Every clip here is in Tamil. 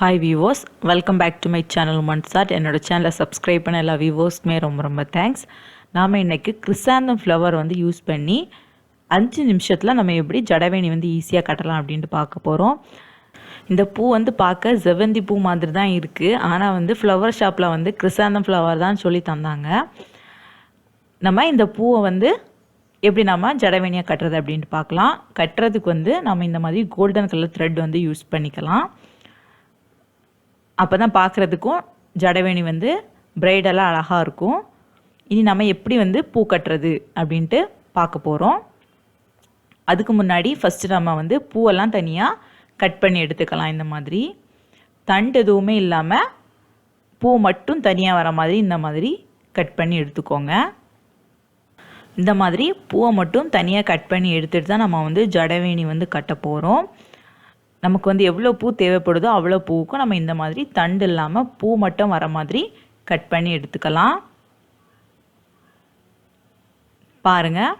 Hi viewers, welcome back to my channel Mansart. என்னோட சேனலை சப்ஸ்கிரைப் பண்ண எல்லா வியூவர்ஸ்க்குமே ரொம்ப தேங்க்ஸ். நாம் இன்றைக்கி கிறிசாந்தம் ஃப்ளவர் வந்து யூஸ் பண்ணி 5 நிமிஷத்தில் நம்ம எப்படி ஜடவேணி வந்து ஈஸியாக கட்டலாம் அப்படின்ட்டு பார்க்க போகிறோம். இந்த பூ வந்து பார்க்க செவந்தி பூ மாதிரி தான் இருக்குது. ஆனால் வந்து ஃப்ளவர் ஷாப்பில் வந்து கிறிசாந்தம் ஃப்ளவர் தான் சொல்லி தந்தாங்க. நம்ம இந்த பூவை வந்து எப்படி நம்ம ஜடவேணியாக கட்டுறது அப்படின்ட்டு பார்க்கலாம். கட்டுறதுக்கு வந்து நம்ம இந்த மாதிரி கோல்டன் கலர் த்ரெட் வந்து யூஸ் பண்ணிக்கலாம். அப்போ தான் பார்க்குறதுக்கும் ஜடவேணி வந்து பிரைடெல்லாம் அழகாக இருக்கும். இனி நம்ம எப்படி வந்து பூ கட்டுறது அப்படின்ட்டு பார்க்க போகிறோம். அதுக்கு முன்னாடி ஃபஸ்ட்டு நம்ம வந்து பூவெல்லாம் தனியாக கட் பண்ணி எடுத்துக்கலாம். இந்த மாதிரி தண்டு எதுவுமே இல்லாமல் பூ மட்டும் தனியாக வர மாதிரி இந்த மாதிரி கட் பண்ணி எடுத்துக்கோங்க. இந்த மாதிரி பூவை மட்டும் தனியாக கட் பண்ணி எடுத்துகிட்டு தான் நம்ம வந்து ஜடவேணி வந்து கட்ட போகிறோம். நமக்கு வந்து எவ்வளோ பூ தேவைப்படுதோ அவ்வளோ பூவுக்கும் நம்ம இந்த மாதிரி தண்டு இல்லாமல் பூ மட்டும் வர மாதிரி கட் பண்ணி எடுத்துக்கலாம். பாருங்கள்,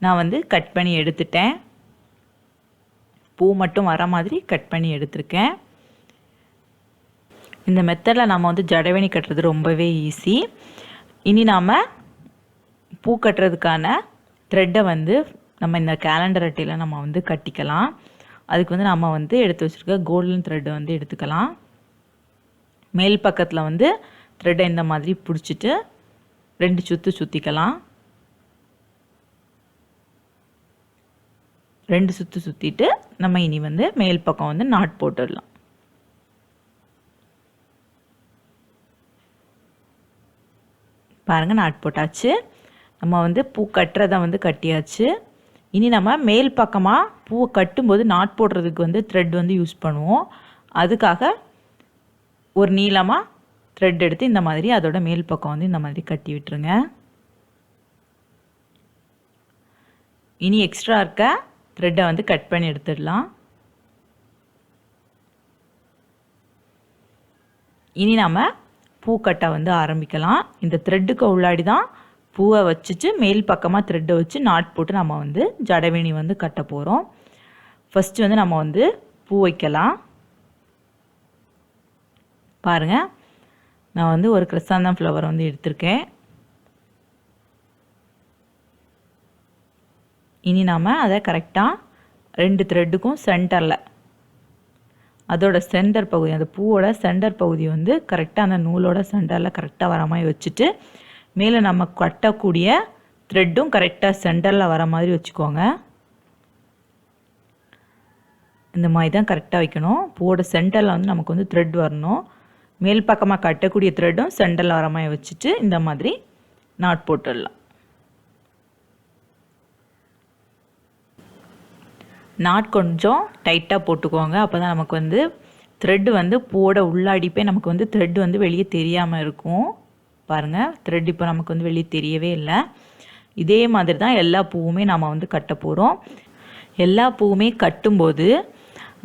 நான் வந்து கட் பண்ணி எடுத்துட்டேன். பூ மட்டும் வர மாதிரி கட் பண்ணி எடுத்திருக்கேன். இந்த மெத்தடில் நம்ம வந்து ஜடவேணி கட்டுறது ரொம்பவே ஈஸி. இனி நாம் பூ கட்டுறதுக்கான த்ரெட்டை வந்து நம்ம இந்த கேலண்டர் அட்டையில் நம்ம வந்து கட்டிக்கலாம். அதுக்கு வந்து நம்ம வந்து எடுத்து வச்சுருக்க கோல்டன் த்ரெட்டை வந்து எடுத்துக்கலாம். மேல் பக்கத்தில் வந்து த்ரெட்டை இந்த மாதிரி பிடிச்சிட்டு 2 சுற்று சுற்றிக்கலாம். 2 சுற்று சுற்றிட்டு நம்ம இனி வந்து மேல் பக்கம் வந்து நாட் போட்டுடலாம். பாருங்கள், நாட் போட்டாச்சு. நம்ம வந்து பூ கட்டுறதை வந்து கட்டியாச்சு. இனி நம்ம மேல் பக்கமாக பூவை கட்டும்போது நாட் போடுறதுக்கு வந்து த்ரெட் வந்து யூஸ் பண்ணுவோம். அதுக்காக ஒரு நீளமாக த்ரெட் எடுத்து இந்த மாதிரி அதோட மேல் பக்கம் வந்து இந்த மாதிரி கட்டி விட்டுருங்க. இனி எக்ஸ்ட்ரா இருக்க த்ரெட்டை வந்து கட் பண்ணி எடுத்துடலாம். இனி நம்ம பூ கட்ட வந்து ஆரம்பிக்கலாம். இந்த த்ரெட்டுக்கு உள்ளாடி தான் பூவை வச்சுட்டு மேல் பக்கமாக த்ரெட்டை வச்சு நாட் போட்டு நம்ம வந்து ஜடவேணி வந்து கட்ட போகிறோம். ஃபஸ்ட்டு வந்து நம்ம வந்து பூ வைக்கலாம். பாருங்கள், நான் வந்து ஒரு கிறிசாந்தம் ஃப்ளவர் வந்து எடுத்திருக்கேன். இனி நாம் அதை கரெக்டாக 2 த்ரெட்டுக்கும் சென்டரில் அதோட சென்டர் பகுதி, அந்த பூவோட சென்டர் பகுதி வந்து கரெக்டாக அந்த நூலோட சென்டரில் கரெக்டாக வர மாதிரி வச்சுட்டு மேலே நம்ம கட்டக்கூடிய த்ரெட்டும் கரெக்டாக சென்டரில் வர மாதிரி வச்சுக்கோங்க. இந்த மாதிரி தான் கரெக்டாக வைக்கணும். பூவோட சென்டரில் வந்து நமக்கு வந்து த்ரெட் வரணும். மேல் பக்கமாக கட்டக்கூடிய த்ரெட்டும் சென்டரில் வர மாதிரி வச்சுட்டு இந்த மாதிரி நாட் போட்டுடலாம். நாட் கொஞ்சம் டைட்டாக போட்டுக்கோங்க. அப்போ தான் நமக்கு வந்து த்ரெட்டு வந்து பூவோட உள்ளாடி போய் நமக்கு வந்து த்ரெட் வந்து வெளியே தெரியாமல் இருக்கும். பாருங்கள், த்ரெட் இப்போ நமக்கு வந்து வெளியே தெரியவே இல்லை. இதே மாதிரி தான் எல்லா பூவுமே நம்ம வந்து கட்ட போகிறோம். எல்லா பூவுமே கட்டும்போது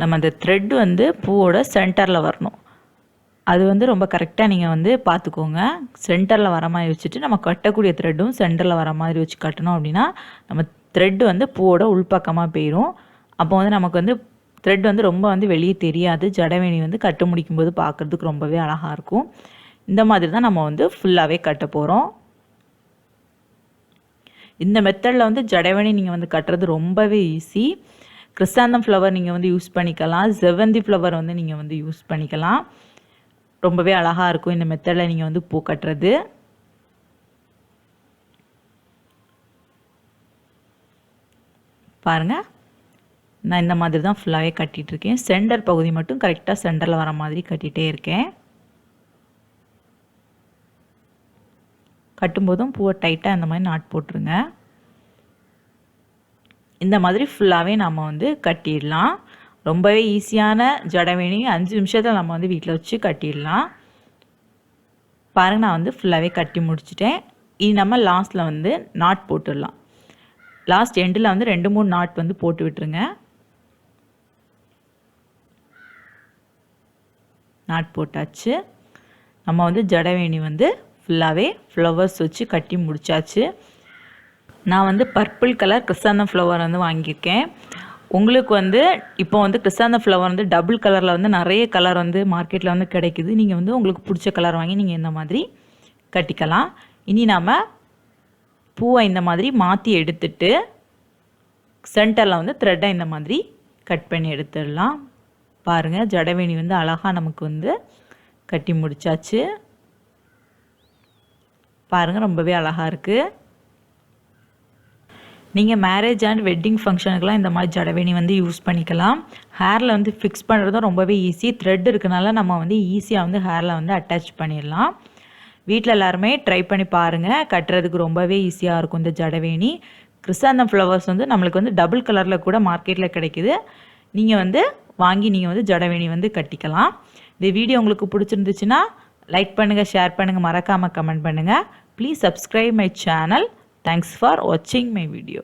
நம்ம அந்த த்ரெட் வந்து பூவோட சென்டரில் வரணும். அது வந்து ரொம்ப கரெக்டாக நீங்கள் வந்து பார்த்துக்கோங்க. சென்டரில் வர மாதிரி வச்சுட்டு நம்ம கட்டக்கூடிய த்ரெட்டும் சென்டரில் வர மாதிரி வச்சு கட்டணும். அப்படின்னா நம்ம த்ரெட் வந்து பூவோட உள்பக்கமாக போயிடும். அப்போ வந்து நமக்கு வந்து த்ரெட் வந்து ரொம்ப வந்து வெளியே தெரியாது. ஜடவேணி வந்து கட்டு முடிக்கும்போது பார்க்குறதுக்கு ரொம்பவே அழகாக இருக்கும். இந்த மாதிரி தான் நம்ம வந்து ஃபுல்லாகவே கட்ட போகிறோம். இந்த மெத்தடில் வந்து ஜடவேணி நீங்கள் வந்து கட்டுறது ரொம்பவே ஈஸி. கிறிசாந்தம் ஃப்ளவர் நீங்கள் வந்து யூஸ் பண்ணிக்கலாம். செவந்தி ஃப்ளவர் வந்து நீங்கள் வந்து யூஸ் பண்ணிக்கலாம். ரொம்பவே அழகாக இருக்கும் இந்த மெத்தடில் நீங்கள் வந்து பூ கட்டுறது. பாருங்கள், நான் இந்த மாதிரி தான் ஃபுல்லாகவே கட்டிகிட்ருக்கேன். சென்டர் பகுதி மட்டும் கரெக்டாக சென்டரில் வர மாதிரி கட்டிகிட்டே இருக்கேன். கட்டும்போதும் பூவை டைட்டாக இந்த மாதிரி நாட் போட்டுருங்க. இந்த மாதிரி ஃபுல்லாகவே நம்ம வந்து கட்டிடலாம். ரொம்பவே ஈஸியான ஜடவேணி 5 நிமிஷத்தில் நம்ம வந்து வீட்டில் வச்சு கட்டிடலாம். பாருங்கள், நான் வந்து ஃபுல்லாகவே கட்டி முடிச்சிட்டேன். இது நம்ம லாஸ்ட்டில் வந்து நாட் போட்டுடலாம். லாஸ்ட் எண்டில் வந்து 2-3 நாட் வந்து போட்டு விட்டுருங்க. நாட் போட்டாச்சு. நம்ம வந்து ஜடவேணி வந்து ஃபுல்லாகவே ஃப்ளவர்ஸ் வச்சு கட்டி முடிச்சாச்சு. நான் வந்து பர்பிள் கலர் கிறிசாந்தம் ஃப்ளவர் வந்து வாங்கியிருக்கேன். உங்களுக்கு வந்து இப்போ வந்து கிறிஸ்தாந்தம் ஃப்ளவர் வந்து டபுள் கலரில் வந்து நிறைய கலர் வந்து மார்க்கெட்டில் வந்து கிடைக்குது. நீங்கள் வந்து உங்களுக்கு பிடிச்ச கலர் வாங்கி நீங்கள் இந்த மாதிரி கட்டிக்கலாம். இனி நாம் பூவை இந்த மாதிரி மாற்றி எடுத்துட்டு சென்டரில் வந்து த்ரெட்டை இந்த மாதிரி கட் பண்ணி எடுத்துடலாம். பாருங்கள், ஜடவேணி வந்து அழகாக நமக்கு வந்து கட்டி முடிச்சாச்சு. பாருங்கள், ரொம்பவே அழகாக இருக்குது. நீங்கள் மேரேஜ் அண்ட் வெட்டிங் ஃபங்க்ஷனுக்கெலாம் இந்த மாதிரி ஜடவேணி வந்து யூஸ் பண்ணிக்கலாம். ஹேரில் வந்து ஃபிக்ஸ் பண்ணுறதும் ரொம்பவே ஈஸி. த்ரெட் இருக்கனால நம்ம வந்து ஈஸியாக வந்து ஹேரில் வந்து அட்டாச் பண்ணிடலாம். வீட்டில் எல்லாருமே ட்ரை பண்ணி பாருங்கள். கட்டுறதுக்கு ரொம்பவே ஈஸியாக இருக்கும் இந்த ஜடவேணி. கிறிஸ்தாந்தம் ஃப்ளவர்ஸ் வந்து நம்மளுக்கு வந்து டபுள் கலரில் கூட மார்க்கெட்டில் கிடைக்குது. நீங்கள் வந்து வாங்கி நீங்கள் வந்து ஜடவேணி வந்து கட்டிக்கலாம். இந்த வீடியோ உங்களுக்கு பிடிச்சிருந்துச்சுன்னா லைக் பண்ணுங்கள், ஷேர் பண்ணுங்கள், மறக்காமல் கமெண்ட் பண்ணுங்கள். Please subscribe my channel. Thanks for watching my video.